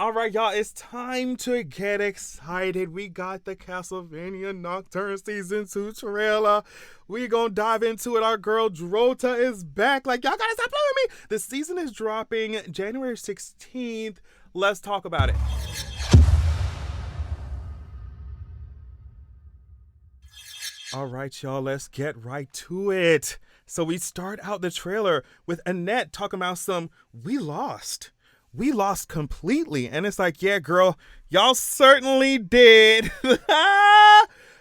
All right, y'all, it's time to get excited. We got the Castlevania Nocturne Season 2 trailer. We gonna dive into it. Our girl Drolta is back. Like, y'all gotta stop playing with me. The season is dropping January 16th. Let's talk about it. All right, y'all, let's get right to it. So we start out the trailer with Annette talking about we lost. We lost completely. And it's like, yeah, girl, y'all certainly did.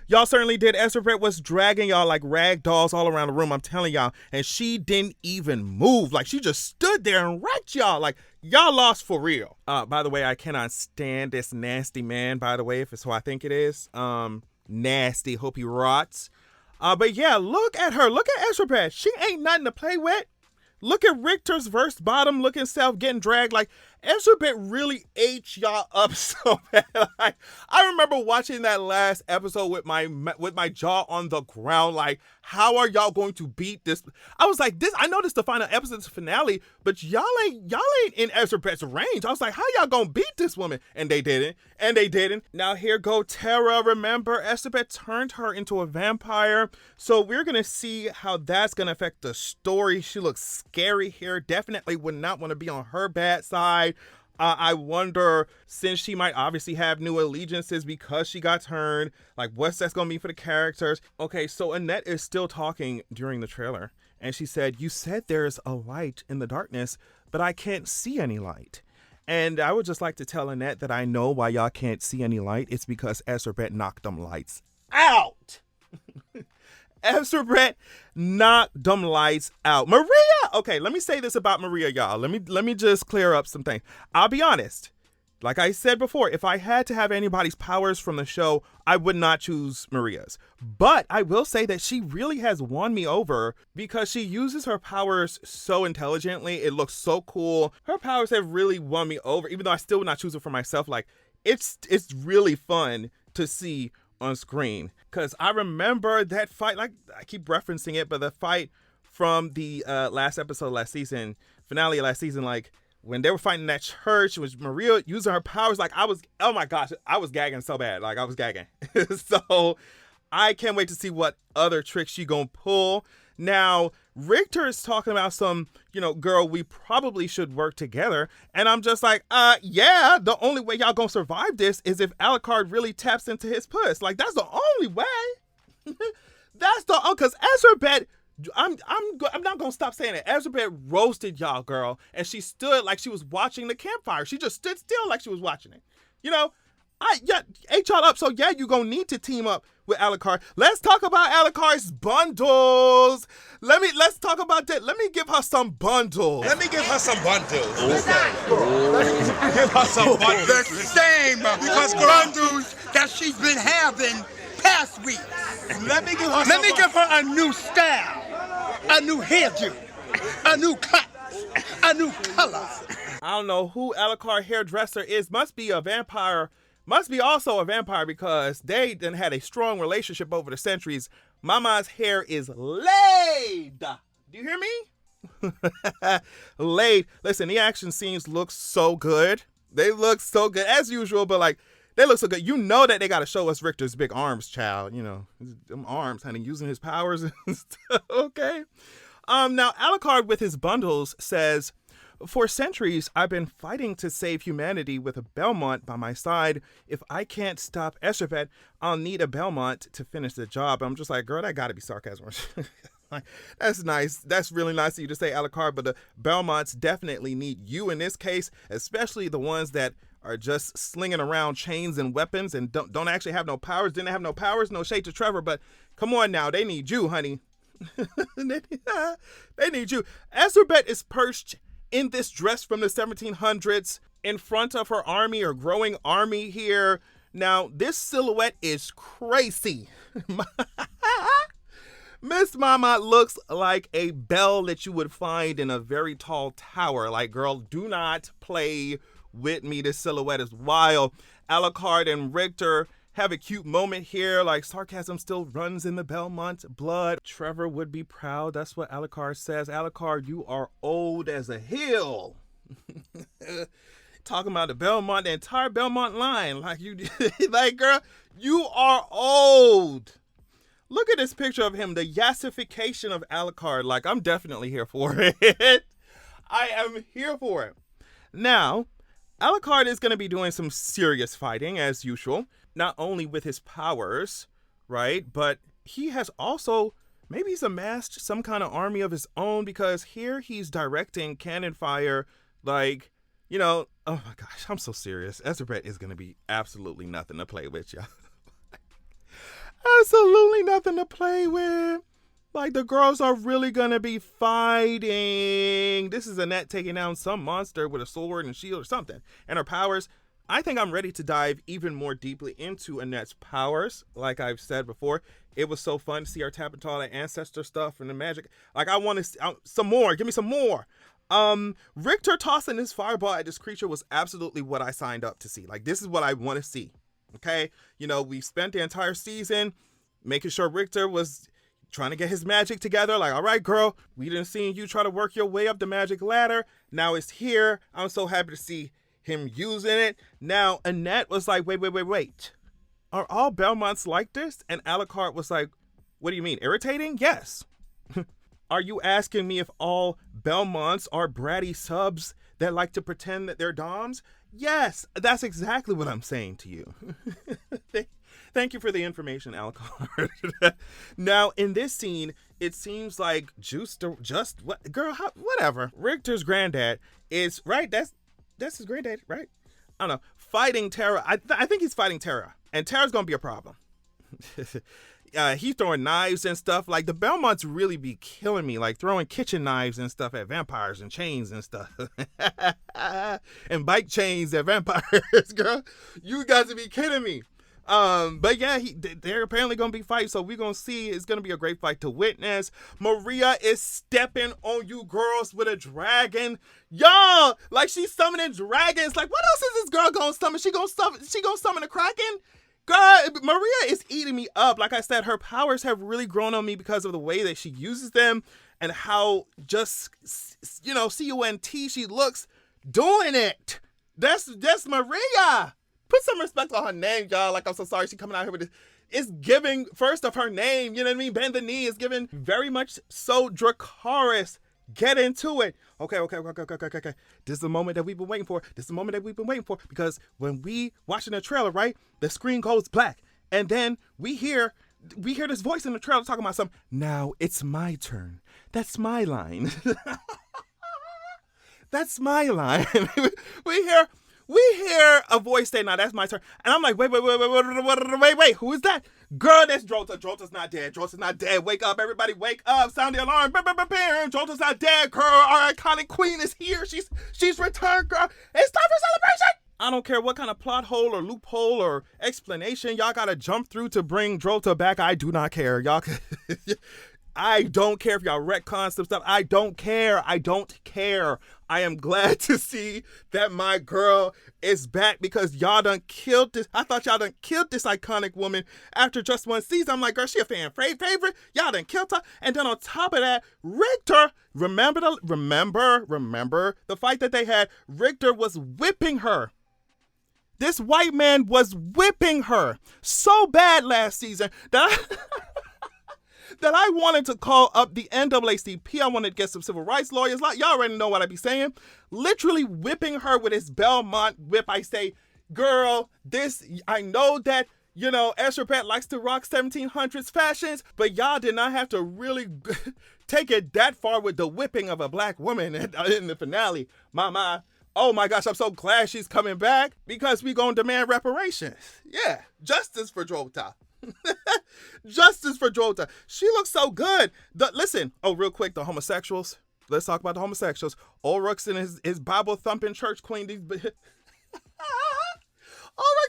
Y'all certainly did. Erzabet was dragging y'all like rag dolls all around the room, I'm telling y'all. And she didn't even move. Like, she just stood there and wrecked y'all. Like, y'all lost for real. By the way, I cannot stand this nasty man, by the way, if it's who I think it is. Nasty. Hope he rots. But yeah, look at her. Look at Erzabet. She ain't nothing to play with. Look at Richter's verse bottom looking self getting dragged. Like, Erzabet really ate y'all up so bad. Like, I remember watching that last episode with my jaw on the ground. Like, how are y'all going to beat this? I was like, I know this is the final episode, this finale, but y'all ain't in Erzabet's range. I was like, how y'all gonna beat this woman? And they didn't. And they didn't. Now here go Terra. Remember, Erzabet turned her into a vampire. So we're gonna see how that's gonna affect the story. She looks scary here. Definitely would not want to be on her bad side. I wonder, since she might obviously have new allegiances because she got turned, like, what's that's gonna mean for the characters? Okay, so Annette is still talking during the trailer, and she said, "You said there's a light in the darkness, but I can't see any light." And I would just like to tell Annette that I know why y'all can't see any light. It's because Erzabet knocked them lights out. Erzabet knocked them lights out. Maria! Okay, let me say this about Maria, y'all. Let me just clear up some things. I'll be honest. Like I said before, if I had to have anybody's powers from the show, I would not choose Maria's. But I will say that she really has won me over because she uses her powers so intelligently. It looks so cool. Her powers have really won me over, even though I still would not choose her for myself. Like, it's really fun to see on screen, because I remember that fight, like, I keep referencing it, but the fight from the last episode last season, finale of last season, like, when they were fighting that church, was Maria using her powers, like, oh my gosh, I was gagging so bad, like, I was gagging. So I can't wait to see what other tricks she gonna pull. Now, Richter is talking about girl, we probably should work together. And I'm just like, yeah, the only way y'all gonna survive this is if Alucard really taps into his puss. Like, that's the only way. Because Erzabet, I'm not gonna stop saying it. Erzabet roasted y'all, girl. And she stood like she was watching the campfire. She just stood still like she was watching it. Ate y'all up. So yeah, you gonna need to team up with Alucard. Let's talk about Alucard's bundles. Let's talk about that. Let me give her some bundles. Okay. Give her some bundles. The same bundles that she's been having past week. Let me give her a new style, a new hairdo, a new cut, a new color. I don't know who Alucard hairdresser is. Must be a vampire. Must be also a vampire, because they done had a strong relationship over the centuries. Mama's hair is laid. Do you hear me? Laid. Listen, the action scenes look so good. They look so good as usual, but like, they look so good. You know that they got to show us Richter's big arms, child. You know, them arms, honey, using his powers and stuff. Okay. Now Alucard with his bundles says, "For centuries, I've been fighting to save humanity with a Belmont by my side. If I can't stop Erzabet, I'll need a Belmont to finish the job." I'm just like, girl, that gotta be sarcasm. Like, that's nice. That's really nice of you to say, Alucard, but the Belmonts definitely need you in this case, especially the ones that are just slinging around chains and weapons and don't actually have no powers. Didn't have no powers, no shade to Trevor, but come on now, they need you, honey. They need you. Erzabet is perched in this dress from the 1700s in front of her army, or growing army here. Now, this silhouette is crazy. Miss Mama looks like a belle that you would find in a very tall tower. Like, girl, do not play with me. This silhouette is wild. Alucard and Richter have a cute moment here. Like, sarcasm still runs in the Belmont blood. Trevor would be proud. That's what Alucard says. Alucard, you are old as a hill. talking about the Belmont, the entire Belmont line. Like, you, like, girl, you are old. Look at this picture of him, the yassification of Alucard. Like, I'm definitely here for it. I am here for it. Now, Alucard is going to be doing some serious fighting, as usual. Not only with his powers, right? But he has also, maybe he's amassed some kind of army of his own, because here he's directing cannon fire. Like, you know, oh my gosh, I'm so serious. Erzabet is going to be absolutely nothing to play with, y'all. Absolutely nothing to play with. Like, the girls are really gonna be fighting. This is Annette taking down some monster with a sword and shield or something. And her powers, I think I'm ready to dive even more deeply into Annette's powers. Like I've said before, it was so fun to see her tap into all the ancestor stuff and the magic. Like, I want to some more. Give me some more. Richter tossing his fireball at this creature was absolutely what I signed up to see. Like, this is what I want to see. Okay, you know, we spent the entire season making sure Richter was trying to get his magic together. Like, all right, girl, we didn't see you try to work your way up the magic ladder. Now it's here. I'm so happy to see him using it. Now, Annette was like, wait. Are all Belmonts like this? And Alucard was like, what do you mean, irritating? Yes. Are you asking me if all Belmonts are bratty subs that like to pretend that they're doms? Yes, that's exactly what I'm saying to you. Thank you for the information, Alucard. Now, in this scene, it seems like whatever. Richter's granddad is, right? That's his granddad, right? I don't know. Fighting Terra. I think he's fighting Terra. And Terra's going to be a problem. He's throwing knives and stuff. Like, the Belmonts really be killing me, like throwing kitchen knives and stuff at vampires and chains and stuff. And bike chains at vampires, girl. You guys to be kidding me. But yeah, they're apparently going to be fighting, so we're going to see. It's going to be a great fight to witness. Maria is stepping on you girls with a dragon. Y'all, like, she's summoning dragons. Like, what else is this girl going to summon? She going to summon a Kraken? Girl, Maria is eating me up. Like I said, her powers have really grown on me because of the way that she uses them and how just, you know, C-U-N-T she looks doing it. That's Maria. Put some respect on her name, y'all. Like, I'm so sorry she's coming out here with this. It's giving first of her name, you know what I mean? Bend the knee is giving very much so Dracarys. Get into it. Okay. This is the moment that we've been waiting for. Because when we watching the trailer, right, the screen goes black. And then we hear this voice in the trailer talking about something. Now it's my turn. That's my line. That's my line. We hear a voice say, now that's my turn. And I'm like, wait, who is that? Girl, that's Drolta. Drolta's not dead. Wake up, everybody, wake up. Sound the alarm. Drolta's not dead, girl. Our iconic queen is here. She's returned, girl. It's time for celebration. I don't care what kind of plot hole or loophole or explanation y'all gotta jump through to bring Drolta back. I do not care. Y'all I don't care if y'all retcon some stuff. I don't care. I am glad to see that my girl is back, because y'all done killed this. I thought y'all done killed this iconic woman after just one season. I'm like, girl, she a fan favorite. Y'all done killed her. And then on top of that, Richter, remember the fight that they had? Richter was whipping her. This white man was whipping her so bad last season that I wanted to call up the NAACP. I wanted to get some civil rights lawyers. Like, y'all already know what I be saying. Literally whipping her with his Belmont whip. I say, girl, I know that, you know, Erzabet likes to rock 1700s fashions, but y'all did not have to really take it that far with the whipping of a black woman in the finale. Mama, oh my gosh, I'm so glad she's coming back, because we gonna demand reparations. Yeah, justice for Drolta. Justice for Drolta. She looks so good. Listen, real quick, the homosexuals. Let's talk about the homosexuals. Ulrich's and his Bible thumping church queen. Ulrich's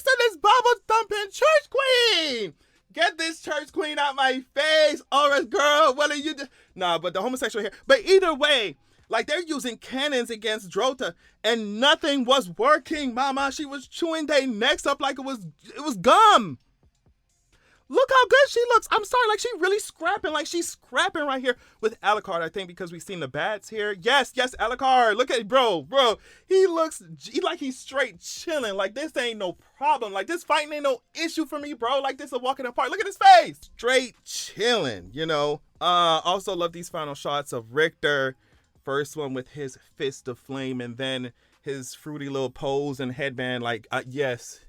and his Bible thumping church queen. Get this church queen out my face. Ulrich, girl, what are you doing? Nah, but the homosexual here. But either way, like, they're using cannons against Drolta, and nothing was working, mama. She was chewing their necks up like it was gum. Look how good she looks. I'm sorry, like she really scrapping. Like she's scrapping right here with Alucard, I think, because we've seen the bats here. Yes, Alucard. Look at bro. He looks like he's straight chilling. Like this ain't no problem. Like this fighting ain't no issue for me, bro. Like this a walk in the park. Look at his face. Straight chilling, you know. Also love these final shots of Richter. First one with his fist of flame, and then his fruity little pose and headband. Like, yes,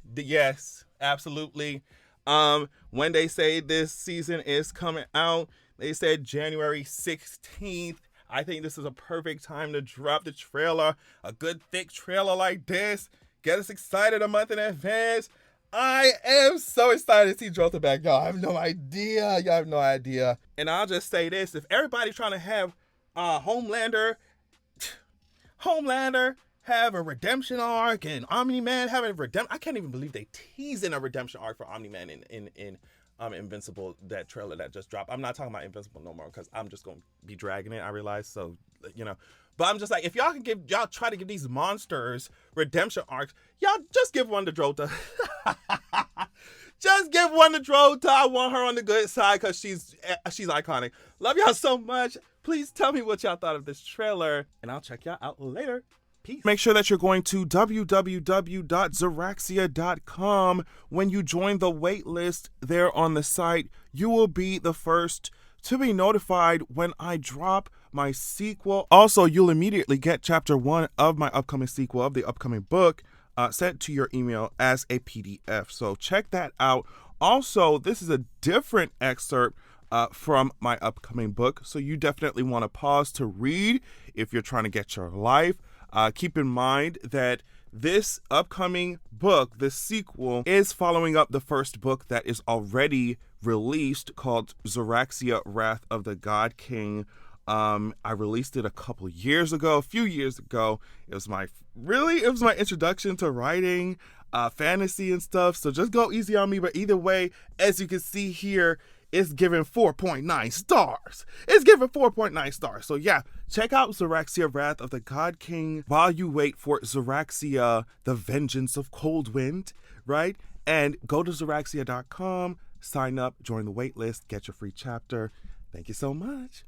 absolutely. When they say this season is coming out, they said January 16th. I think this is a perfect time to drop the trailer. A good thick trailer like this. Get us excited a month in advance. I am so excited to see Drolta back, y'all. I have no idea. Y'all have no idea. And I'll just say this. If everybody's trying to have Homelander have a redemption arc and Omni-Man have a redemption. I can't even believe they teasing a redemption arc for Omni-Man in Invincible, that trailer that just dropped. I'm not talking about Invincible no more because I'm just going to be dragging it, I realize. So, you know. But I'm just like, if y'all try to give these monsters redemption arcs, y'all just give one to Drolta. Just give one to Drolta. I want her on the good side because she's iconic. Love y'all so much. Please tell me what y'all thought of this trailer, and I'll check y'all out later. Peace. Make sure that you're going to www.zeraxia.com. When you join the wait list there on the site, you will be the first to be notified when I drop my sequel. Also, you'll immediately get chapter 1 of my upcoming sequel of the upcoming book sent to your email as a PDF. So check that out. Also, this is a different excerpt from my upcoming book, so you definitely want to pause to read if you're trying to get your life. Keep in mind that this upcoming book, the sequel, is following up the first book that is already released called Zeraxia, Wrath of the God King. I released it a few years ago. It was my introduction to writing, fantasy and stuff. So just go easy on me. But either way, as you can see here, it's given 4.9 stars. So yeah, check out Zeraxia, Wrath of the God King while you wait for Zeraxia, The Vengeance of Coldwind, right? And go to Zeraxia.com, sign up, join the wait list, get your free chapter. Thank you so much.